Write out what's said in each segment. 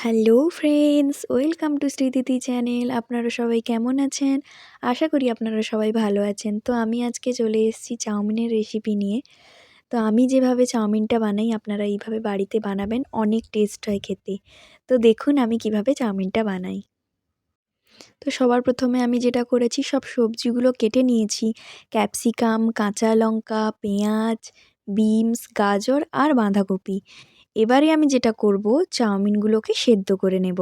Hello friends, welcome to Shreedidi channel. আপনারা সবাই কেমন আছেন? আশা করি আপনারা সবাই ভালো আছেন। তো আমি আজকে চলে এসেছি চাউমিনের রেসিপি নিয়ে। তো আমি যেভাবে চাউমিনটা বানাই আপনারা এইভাবে বাড়িতে বানাবেন, অনেক টেস্ট হয় খেতে। তো দেখুন আমি কিভাবে চাউমিনটা বানাই। তো সবার প্রথমে আমি যেটা করেছি, সব সবজিগুলো কেটে নিয়েছি। ক্যাপসিকাম, কাঁচা লঙ্কা, পেঁয়াজ, বিনস, গাজর আর বাঁধাকপি। এবারে আমি যেটা করব, চাউমিনগুলোকে সেদ্ধ করে নেব।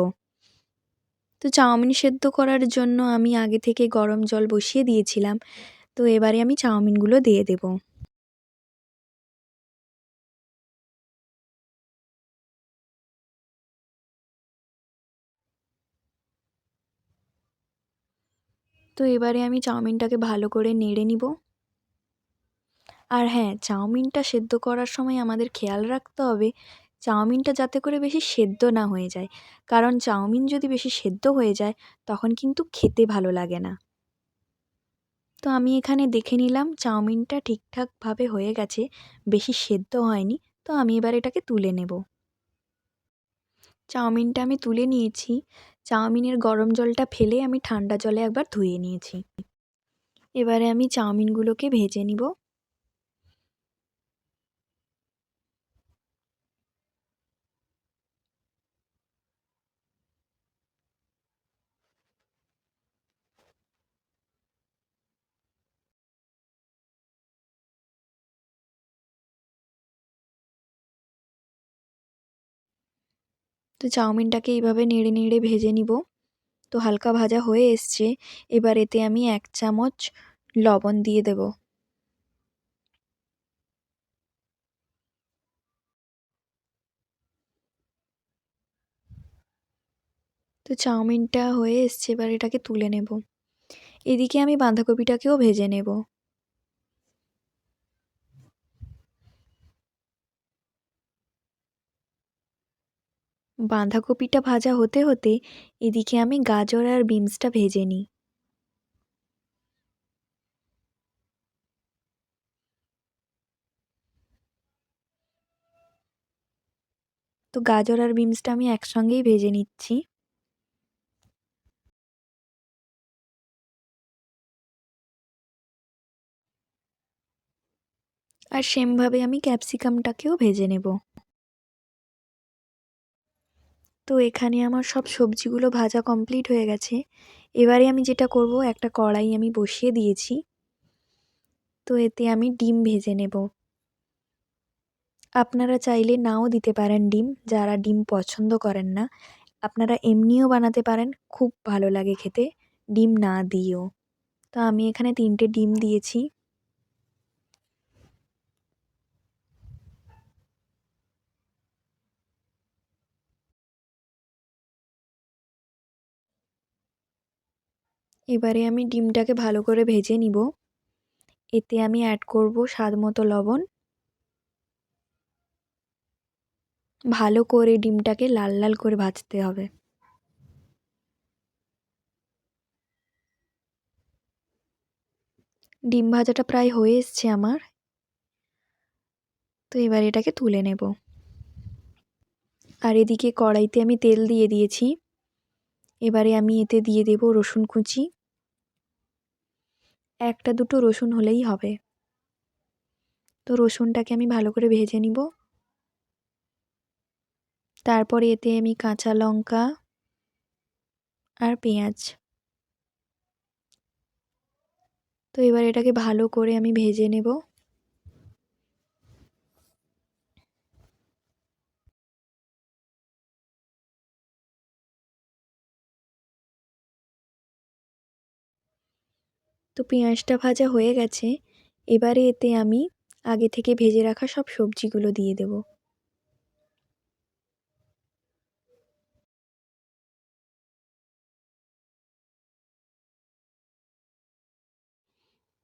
তো চাউমিন সেদ্ধ করার জন্য আমি আগে থেকে গরম জল বসিয়ে দিয়েছিলাম। তো এবারে আমি চাউমিনগুলো দিয়ে দেব। তো এবারে আমি চাউমিনটাকে ভালো করে নেড়ে নিব। আর হ্যাঁ, চাউমিনটা সেদ্ধ করার সময় আমাদের খেয়াল রাখতে হবে চাউমিনটা যাতে করে বেশি সেদ্ধ না হয়ে যায়। কারণ চাউমিন যদি বেশি সেদ্ধ হয়ে যায় তখন কিন্তু খেতে ভালো লাগে না। তো আমি এখানে দেখে নিলাম চাউমিনটা ঠিকঠাকভাবে হয়ে গেছে, বেশি সেদ্ধ হয়নি। তো আমি এবার এটাকে তুলে নেব। চাউমিনটা আমি তুলে নিয়েছি। চাউমিনের গরম জলটা ফেলে আমি ঠান্ডা জলে একবার ধুয়ে নিয়েছি। এবারে আমি চাউমিনগুলোকে ভেজে নিব। তো চাউমিনটাকে এইভাবে নেড়ে নেড়ে ভেজে নিব। তো হালকা ভাজা হয়ে এসছে। এবার এতে আমি 1 চামচ লবণ দিয়ে দেব। তো চাউমিনটা হয়ে এসছে, এবার এটাকে তুলে নেব। এদিকে আমি বাঁধাকপিটাকেও ভেজে নেব। বাঁধাকপিটা ভাজা হতে হতে এদিকে আমি গাজর আর বিনসটা ভেজে নিই। তো গাজর আর বিনসটা আমি একসঙ্গেই ভেজে নিচ্ছি। আর সেমভাবে আমি ক্যাপসিকামটাকেও ভেজে নেব। তো এখানে আমার সব সবজিগুলো ভাজা কমপ্লিট হয়ে গেছে। এবারে আমি যেটা করব, একটা কড়াই আমি বসিয়ে দিয়েছি। তো এতে আমি ডিম ভেজে নেব। আপনারা চাইলে নাও দিতে পারেন ডিম, যারা ডিম পছন্দ করেন না। আপনারা এমনিও বানাতে পারেন, খুব ভালো লাগে খেতে ডিম না দিয়েও। তো আমি এখানে 3টে ডিম দিয়েছি। এবারে আমি ডিমটাকে ভালো করে ভেজে নিব। এতে আমি অ্যাড করব স্বাদমতো লবণ। ভালো করে ডিমটাকে লাল লাল করে ভাজতে হবে। ডিম ভাজাটা প্রায় হয়ে এসছে আমার। তো এবার এটাকে তুলে নেব। আর এদিকে কড়াইতে আমি তেল দিয়ে দিয়েছি। এবারে আমি এতে দিয়ে দেব রসুন কুচি। 1টা 2টো রসুন হলেই হবে। তো রসুনটাকে আমি ভালো করে ভেজে নিব। তারপরে এতে আমি কাঁচা লঙ্কা আর পেঁয়াজ। তো এবার এটাকে ভালো করে আমি ভেজে নেব। তো পেঁয়াজটা ভাজা হয়ে গেছে। এবারে এতে আমি আগে থেকে ভেজে রাখা সব সবজিগুলো দিয়ে দেব।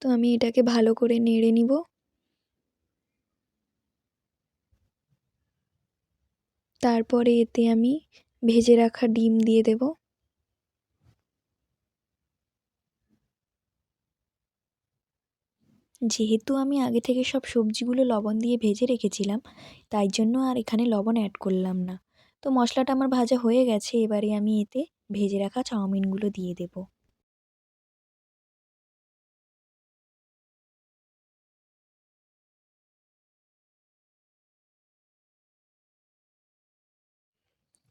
তো আমি এটাকে ভালো করে নেড়ে নিব। তারপরে এতে আমি ভেজে রাখা ডিম দিয়ে দেব। যেহেতু আমি আগে থেকে সব সবজিগুলো লবণ দিয়ে ভেজে রেখেছিলাম, তাই জন্য আর এখানে লবণ অ্যাড করলাম না। তো মশলাটা আমার ভাজা হয়ে গেছে, এবারে আমি এতে ভেজে রাখা চাউমিনগুলো দিয়ে দেব।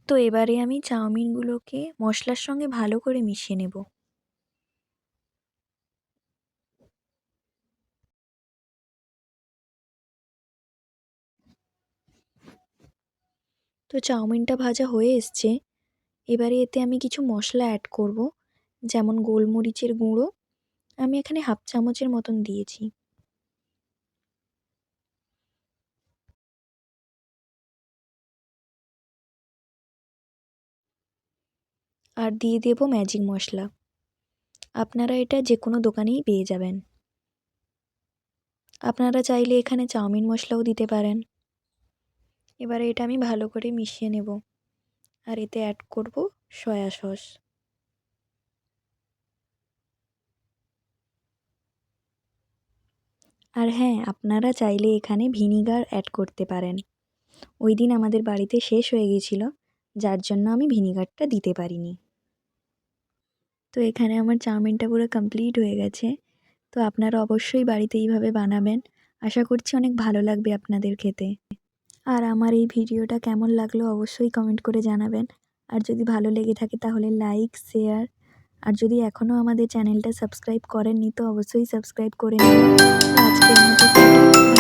তো এবারে আমি চাউমিনগুলোকে মশলার সঙ্গে ভালো করে মিশিয়ে নেব। তো চাউমিনটা ভাজা হয়ে এসছে, এবারে এতে আমি কিছু মশলা অ্যাড করব, যেমন গোলমরিচের গুঁড়ো আমি এখানে হাফ চামচের মতন দিয়েছি। আর দিয়ে দেব ম্যাজিক মশলা। আপনারা এটা যে কোনো দোকানেই পেয়ে যাবেন। আপনারা চাইলে এখানে চাউমিন মশলাও দিতে পারেন। এবারে এটা আমি ভালো করে মিশিয়ে নেব। আর এতে অ্যাড করব সয়া সস। আর হ্যাঁ, আপনারা চাইলে এখানে ভিনিগার অ্যাড করতে পারেন। ওইদিন আমাদের বাড়িতে শেষ হয়ে গিয়েছিল, যার জন্য আমি ভিনিগারটা দিতে পারিনি। তো এখানে আমার চাউমিনটা পুরো কমপ্লিট হয়ে গেছে। তো আপনারা অবশ্যই বাড়িতে এইভাবে বানাবেন। আশা করছি অনেক ভালো লাগবে আপনাদের খেতে। আর আমার এই ভিডিওটা কেমন লাগলো অবশ্যই কমেন্ট করে জানাবেন। আর যদি ভালো লেগে থাকে তাহলে লাইক, শেয়ার, আর যদি এখনও আমাদের চ্যানেলটা সাবস্ক্রাইব করেননি তো অবশ্যই সাবস্ক্রাইব করে নেবেন। তো আজকের মতো টাটা।